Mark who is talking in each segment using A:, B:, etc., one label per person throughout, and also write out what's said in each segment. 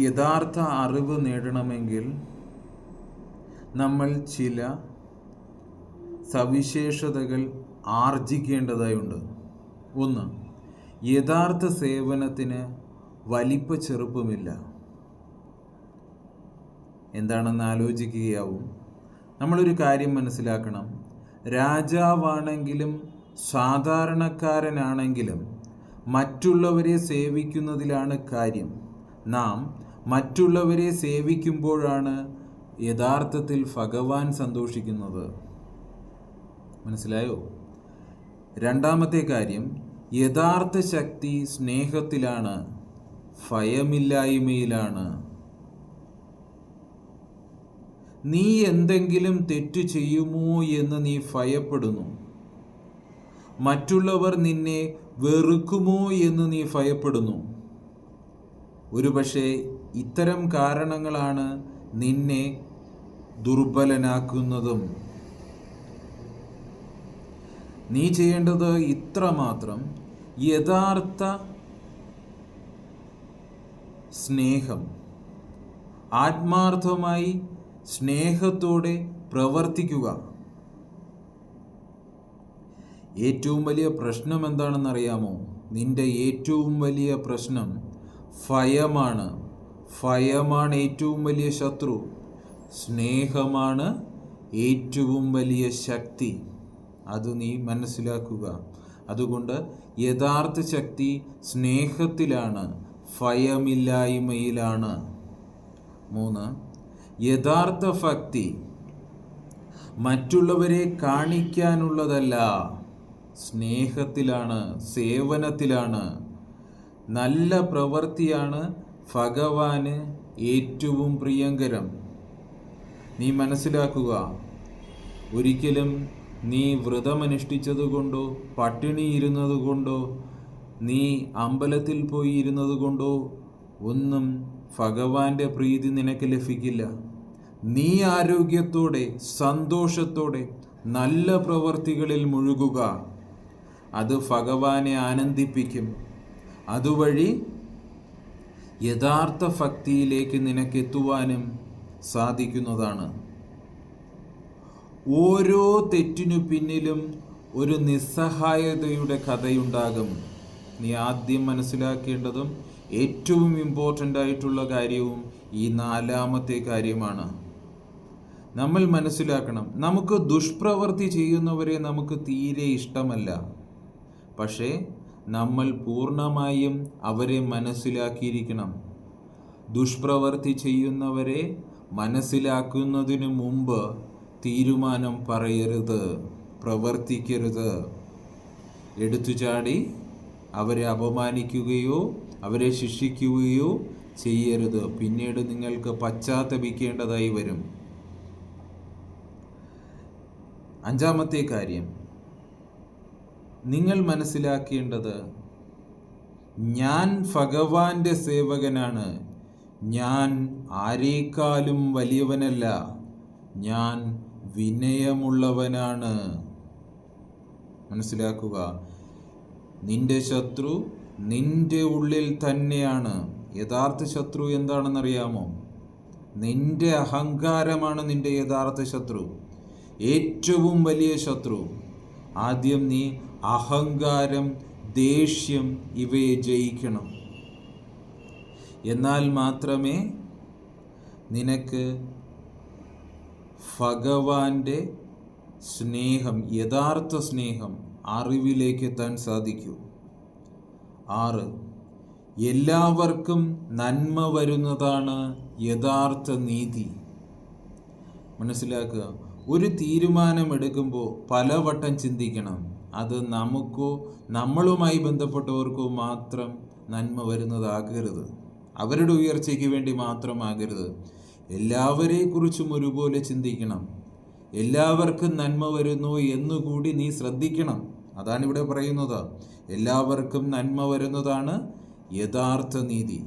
A: യഥാർത്ഥ അറിവ് നേടണമെങ്കിൽ നമ്മൾ ചില സവിശേഷതകൾ ആർജിക്കേണ്ടതായുണ്ട്. ഒന്ന്, യഥാർത്ഥ സേവനത്തിന് വലിപ്പ ചെറുപ്പമില്ല. എന്താണെന്ന് ആലോചിക്കുകയാവും. നമ്മളൊരു കാര്യം മനസ്സിലാക്കണം. രാജാവാണെങ്കിലും സാധാരണക്കാരനാണെങ്കിലും മറ്റുള്ളവരെ സേവിക്കുന്നതിലാണ് കാര്യം. നാം മറ്റുള്ളവരെ സേവിക്കുമ്പോഴാണ് യഥാർത്ഥത്തിൽ ഭഗവാൻ സന്തോഷിക്കുന്നത്. മനസ്സിലായോ? രണ്ടാമത്തെ കാര്യം, യഥാർത്ഥ ശക്തി സ്നേഹത്തിലാണ്, ഭയമില്ലായ്മയിലാണ്. നീ എന്തെങ്കിലും തെറ്റു ചെയ്യുമോ എന്ന് നീ ഭയപ്പെടുന്നു. മറ്റുള്ളവർ നിന്നെ വെറുക്കുമോ എന്ന് നീ ഭയപ്പെടുന്നു. ഒരുപക്ഷെ ഇത്തരം കാരണങ്ങളാണ് നിന്നെ ദുർബലനാക്കുന്നതും. നീ ചെയ്യേണ്ടത് ഇത്രമാത്രം: യഥാർത്ഥ സ്നേഹം, ആത്മാർത്ഥമായി സ്നേഹത്തോടെ പ്രവർത്തിക്കുക. ഏറ്റവും വലിയ പ്രശ്നം എന്താണെന്നറിയാമോ? നിന്റെ ഏറ്റവും വലിയ പ്രശ്നം ഭയമാണ്. ഭയമാണ് ഏറ്റവും വലിയ ശത്രു. സ്നേഹമാണ് ഏറ്റവും വലിയ ശക്തി. അത് നീ മനസ്സിലാക്കുക. അതുകൊണ്ട് യഥാർത്ഥ ശക്തി സ്നേഹത്തിലാണ്, ഭയമില്ലായ്മയിലാണ്. 3, യഥാർത്ഥ ഭക്തി മറ്റുള്ളവരെ കാണിക്കാനുള്ളതല്ല, സ്നേഹത്തിലാണ്, സേവനത്തിലാണ്. നല്ല പ്രവൃത്തിയാണ് ഭഗവാന് ഏറ്റവും പ്രിയങ്കരം. നീ മനസ്സിലാക്കുക. ഒരിക്കലും നീ വ്രതമനുഷ്ഠിച്ചതുകൊണ്ടോ പട്ടിണി ഇരുന്നതുകൊണ്ടോ നീ അമ്പലത്തിൽ പോയി ഇരുന്നതുകൊണ്ടോ ഒന്നും ഭഗവാന്റെ പ്രീതി നിനക്ക് ലഭിക്കില്ല. നീ ആരോഗ്യത്തോടെ സന്തോഷത്തോടെ നല്ല പ്രവൃത്തികളിൽ മുഴുകുക. അത് ഭഗവാനെ ആനന്ദിപ്പിക്കും. അതുവഴി യഥാർത്ഥ ഭക്തിയിലേക്ക് നിനക്ക് എത്തുവാനും സാധിക്കുന്നതാണ്. ഓരോ തെറ്റിനു പിന്നിലും ഒരു നിസ്സഹായതയുടെ കഥയുണ്ടാകും. നീ ആദ്യം മനസ്സിലാക്കേണ്ടതും ഏറ്റവും ഇമ്പോർട്ടൻ്റ് ആയിട്ടുള്ള കാര്യവും ഈ 4ാമത്തെ കാര്യമാണ്. നമ്മൾ മനസ്സിലാക്കണം, നമുക്ക് ദുഷ്പ്രവൃത്തി ചെയ്യുന്നവരെ നമുക്ക് തീരെ ഇഷ്ടമല്ല. പക്ഷേ നമ്മൾ പൂർണ്ണമായും അവരെ മനസ്സിലാക്കിയിരിക്കണം. ദുഷ്പ്രവൃത്തി ചെയ്യുന്നവരെ മനസ്സിലാക്കുന്നതിനു മുമ്പ് തീരുമാനം പറയരുത്, പ്രവർത്തിക്കരുത്. എടുത്തുചാടി അവരെ അപമാനിക്കുകയോ അവരെ ശിക്ഷിക്കുകയോ ചെയ്യരുത്. പിന്നീട് നിങ്ങൾക്ക് പശ്ചാത്തപിക്കേണ്ടതായി വരും. 5ാമത്തെ കാര്യം, നിങ്ങൾ മനസ്സിലാക്കേണ്ടത്, ഞാൻ ഭഗവാന്റെ സേവകനാണ്. ഞാൻ ആരേക്കാളും വലിയവനല്ല. ഞാൻ വിനയമുള്ളവനാണ്. മനസ്സിലാക്കുക. നിന്റെ ശത്രു നിന്റെ ഉള്ളിൽ തന്നെയാണ്. യഥാർത്ഥ ശത്രു എന്താണെന്നറിയാമോ? നിന്റെ അഹങ്കാരമാണ് നിന്റെ യഥാർത്ഥ ശത്രു, ഏറ്റവും വലിയ ശത്രു. ആദ്യം നീ അഹങ്കാരം, ദേഷ്യം ഇവയെ ജയിക്കണം. എന്നാൽ മാത്രമേ നിനക്ക് ഭഗവാന്റെ സ്നേഹം, യഥാർത്ഥ സ്നേഹം, അറിവിലേക്ക് എത്താൻ സാധിക്കൂ. 6, എല്ലാവർക്കും നന്മ വരുന്നതാണ് യഥാർത്ഥ നീതി. മനസ്സിലാക്കുക. ഒരു തീരുമാനമെടുക്കുമ്പോൾ പലവട്ടം ചിന്തിക്കണം. അത് നമുക്കോ നമ്മളുമായി ബന്ധപ്പെട്ടവർക്കോ മാത്രം നന്മ വരുന്നതാകരുത്. അവരുടെ ഉയർച്ചയ്ക്ക് വേണ്ടി മാത്രമാകരുത്. എല്ലാവരെക്കുറിച്ചും ഒരുപോലെ ചിന്തിക്കണം. എല്ലാവർക്കും നന്മ വരുന്നു എന്നുകൂടി നീ ശ്രദ്ധിക്കണം. അതാണ് ഇവിടെ പറയുന്നത്. എല്ലാവർക്കും നന്മ വരുന്നതാണ് യഥാർത്ഥ നീതി.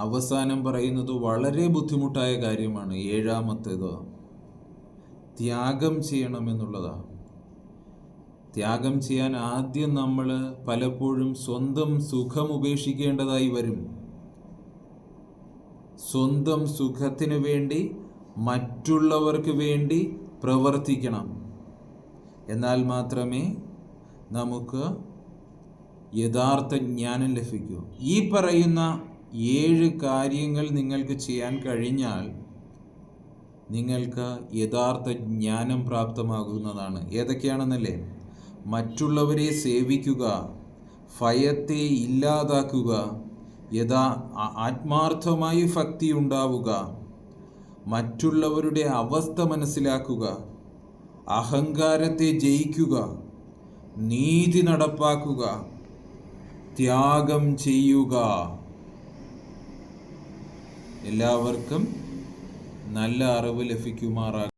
A: അവസാനം പറയുന്നത് വളരെ ബുദ്ധിമുട്ടായ കാര്യമാണ്. 7ാമത്തേത് ത്യാഗം ചെയ്യണമെന്നുള്ളതാണ്. ത്യാഗം ചെയ്യാൻ ആദ്യം നമ്മൾ പലപ്പോഴും സ്വന്തം സുഖം ഉപേക്ഷിക്കേണ്ടതായി വരും. സ്വന്തം സുഖത്തിന് വേണ്ടി മറ്റുള്ളവർക്ക് വേണ്ടി പ്രവർത്തിക്കണം. എന്നാൽ മാത്രമേ നമുക്ക് യഥാർത്ഥ ജ്ഞാനം ലഭിക്കൂ. ഈ പറയുന്ന 7 കാര്യങ്ങൾ നിങ്ങൾക്ക് ചെയ്യാൻ കഴിഞ്ഞാൽ നിങ്ങൾക്ക് യഥാർത്ഥ ജ്ഞാനം പ്രാപ്തമാകുന്നതാണ്. ഏതൊക്കെയാണെന്നല്ലേ? മറ്റുള്ളവരെ സേവിക്കുക, ഭയത്തെ ഇല്ലാതാക്കുക, ആത്മാർത്ഥമായി ഭക്തി ഉണ്ടാവുക, മറ്റുള്ളവരുടെ അവസ്ഥ മനസ്സിലാക്കുക, അഹങ്കാരത്തെ ജയിക്കുക, നീതി നടപ്പാക്കുക, ത്യാഗം ചെയ്യുക. എല്ലാവർക്കും നല്ല അറിവ് ലഭിക്കുമാറാകും.